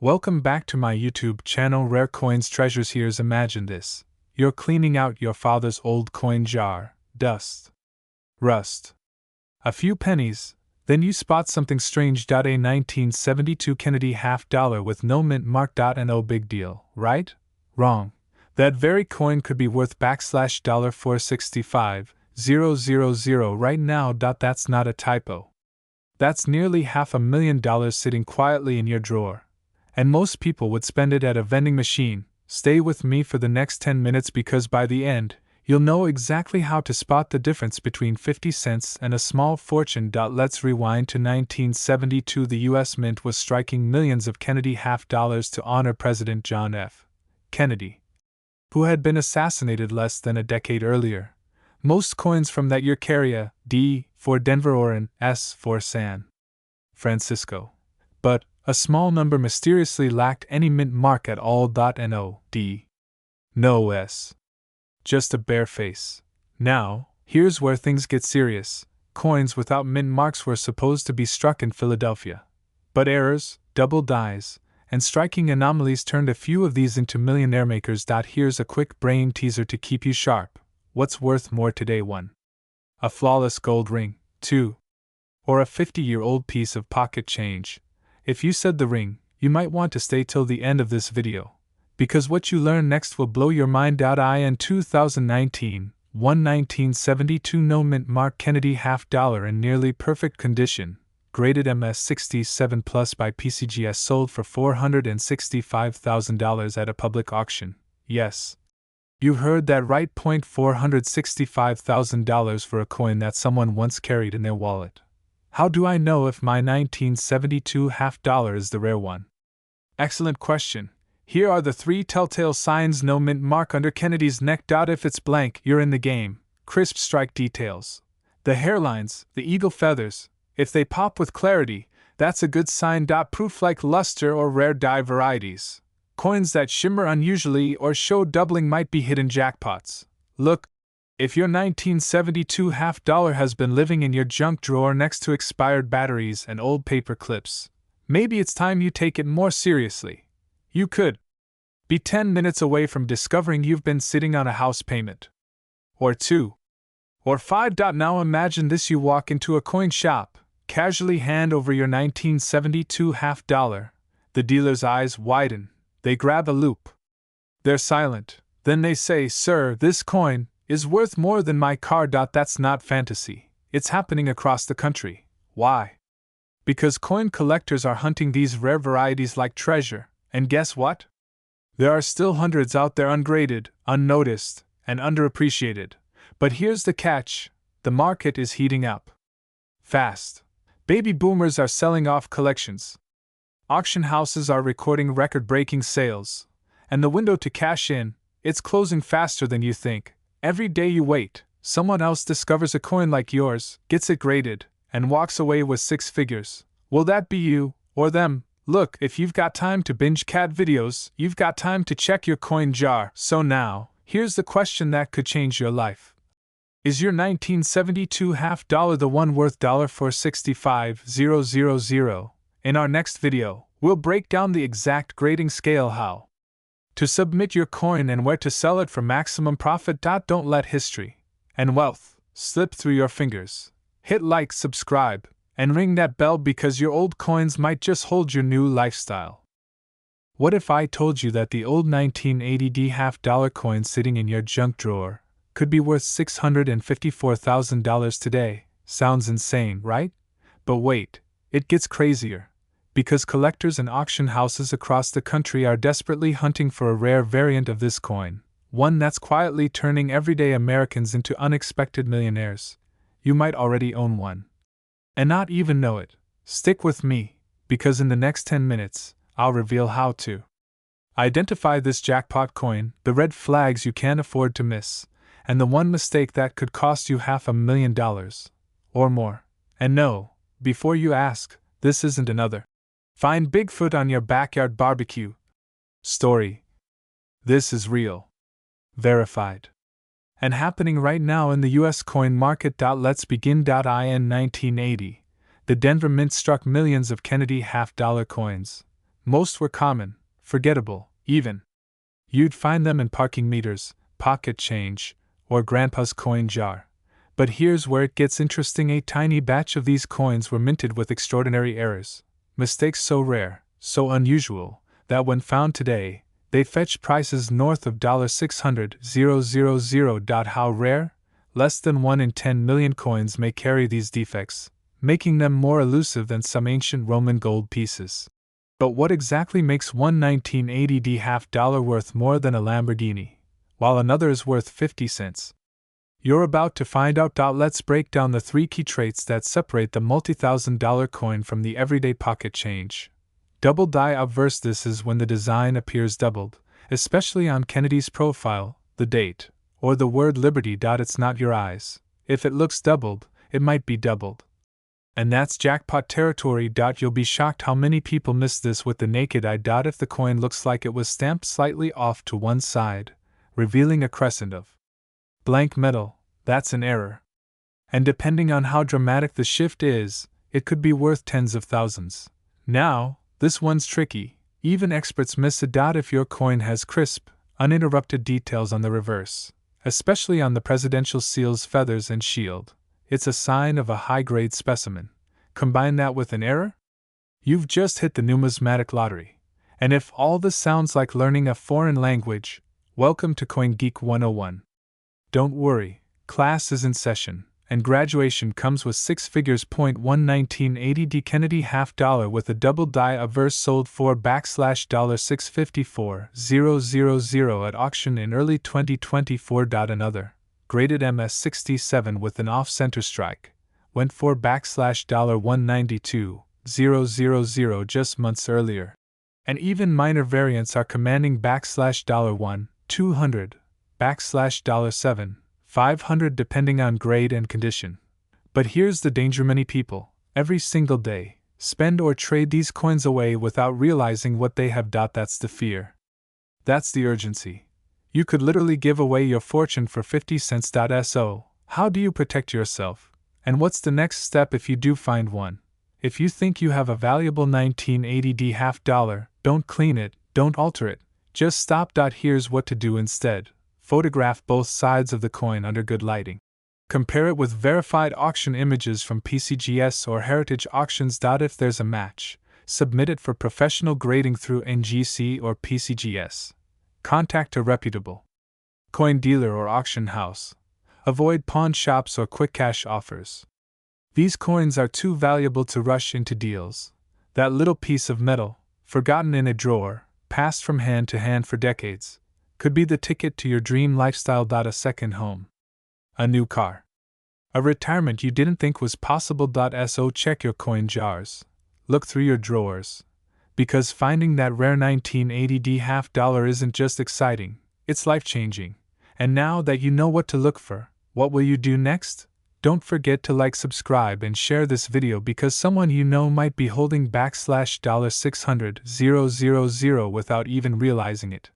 Welcome back to my YouTube channel Rare Coins Treasures. Here's imagine this. You're cleaning out your father's old coin jar, dust, rust, a few pennies, then you spot something strange. A 1972 Kennedy half dollar with no mint mark. No big deal, right? Wrong. That very coin could be worth $465,000 right now. That's not a typo. That's nearly $500,000 sitting quietly in your drawer. And most people would spend it at a vending machine. Stay with me for the next 10 minutes because by the end, you'll know exactly how to spot the difference between 50 cents and a small fortune. Let's rewind to 1972. The U.S. Mint was striking millions of Kennedy half dollars to honor President John F. Kennedy, who had been assassinated less than a decade earlier. Most coins from that year carry a D for Denver or an S for San Francisco. But a small number mysteriously lacked any mint mark at all. No D. No S. Just a bare face. Now, here's where things get serious. Coins without mint marks were supposed to be struck in Philadelphia. But errors, double dies, and striking anomalies turned a few of these into millionaire makers. Here's a quick brain teaser to keep you sharp. What's worth more today? 1. A flawless gold ring. 2. Or a 50-year-old piece of pocket change. If you said the ring, you might want to stay till the end of this video, because what you learn next will blow your mind. In 2019, 1972 no mint mark Kennedy half dollar in nearly perfect condition, graded MS67 Plus by PCGS, sold for $465,000 at a public auction. Yes, you heard that right. $465,000 for a coin that someone once carried in their wallet. How do I know if my 1972 half dollar is the rare one? Excellent question. Here are the 3 telltale signs. No mint mark under Kennedy's neck. If it's blank, you're in the game. Crisp strike details. The hairlines, the eagle feathers, if they pop with clarity, that's a good sign. Proof like luster or rare die varieties. Coins that shimmer unusually or show doubling might be hidden jackpots. Look, if your 1972 half dollar has been living in your junk drawer next to expired batteries and old paper clips, maybe it's time you take it more seriously. You could be 10 minutes away from discovering you've been sitting on a house payment. Or 2. Or 5. Now imagine this: you walk into a coin shop, casually hand over your 1972 half dollar. The dealer's eyes widen, they grab a loop. They're silent, then they say, "Sir, this coin is worth more than my car." That's not fantasy. It's happening across the country. Why? Because coin collectors are hunting these rare varieties like treasure, and guess what? There are still hundreds out there ungraded, unnoticed, and underappreciated. But here's the catch: the market is heating up fast. Baby boomers are selling off collections. Auction houses are recording record-breaking sales. And the window to cash in, it's closing faster than you think. Every day you wait, someone else discovers a coin like yours, gets it graded, and walks away with 6 figures. Will that be you, or them? Look, if you've got time to binge cat videos, you've got time to check your coin jar. So now, here's the question that could change your life. Is your 1972 half dollar the one worth $465,000? In our next video, we'll break down the exact grading scale, how to submit your coin, and where to sell it for maximum profit. Don't let history and wealth slip through your fingers. Hit like, subscribe, and ring that bell because your old coins might just hold your new lifestyle. What if I told you that the old 1980 half dollar coin sitting in your junk drawer could be worth $654,000 today? Sounds insane, right? But wait, it gets crazier. Because collectors and auction houses across the country are desperately hunting for a rare variant of this coin, one that's quietly turning everyday Americans into unexpected millionaires. You might already own one and not even know it. Stick with me, because in the next 10 minutes, I'll reveal how to identify this jackpot coin, the red flags you can't afford to miss, and the one mistake that could cost you $500,000 or more. And no, before you ask, this isn't another find Bigfoot on your backyard barbecue story. This is real, verified, and happening right now in the US coin market. Let's begin. In 1980, the Denver Mint struck millions of Kennedy half dollar coins. Most were common, forgettable, even. You'd find them in parking meters, pocket change, or Grandpa's coin jar. But here's where it gets interesting. A tiny batch of these coins were minted with extraordinary errors. Mistakes so rare, so unusual, that when found today, they fetch prices north of $600,000. How rare? Less than 1 in 10 million coins may carry these defects, making them more elusive than some ancient Roman gold pieces. But what exactly makes one 1980 half-dollar worth more than a Lamborghini, while another is worth 50 cents? You're about to find out. Let's break down the 3 key traits that separate the multi-thousand-dollar coin from the everyday pocket change. Double die obverse. This is when the design appears doubled, especially on Kennedy's profile, the date, or the word liberty. It's not your eyes. If it looks doubled, it might be doubled. And that's jackpot territory. You'll be shocked how many people miss this with the naked eye. If the coin looks like it was stamped slightly off to one side, revealing a crescent of blank metal, that's an error. And depending on how dramatic the shift is, it could be worth tens of thousands. Now, this one's tricky. Even experts miss it. If your coin has crisp, uninterrupted details on the reverse, especially on the presidential seal's feathers and shield, it's a sign of a high-grade specimen. Combine that with an error? You've just hit the numismatic lottery. And if all this sounds like learning a foreign language, welcome to Coin Geek 101. Don't worry, class is in session, and graduation comes with 6 figures. 1980 Kennedy half-dollar with a double die obverse sold for $654,000 at auction in early 2024. Another, graded MS67 with an off-center strike, went for $192,000 just months earlier. And even minor variants are commanding $1, $200, $7, $500 depending on grade and condition. But here's the danger: many people, every single day, spend or trade these coins away without realizing what they have. That's the fear. That's the urgency. You could literally give away your fortune for 50 cents. So, how do you protect yourself? And what's the next step if you do find one? If you think you have a valuable 1980 half-dollar, don't clean it, don't alter it, just stop. Here's what to do instead. Photograph both sides of the coin under good lighting. Compare it with verified auction images from PCGS or Heritage Auctions. If there's a match, submit it for professional grading through NGC or PCGS. Contact a reputable coin dealer or auction house. Avoid pawn shops or quick cash offers. These coins are too valuable to rush into deals. That little piece of metal, forgotten in a drawer, passed from hand to hand for decades, could be the ticket to your dream lifestyle. A second home, a new car, a retirement you didn't think was possible. So check your coin jars, look through your drawers, because finding that rare 1980 half-dollar isn't just exciting, it's life-changing. And now that you know what to look for, what will you do next? Don't forget to like, subscribe, and share this video because someone you know might be holding $600,000 without even realizing it.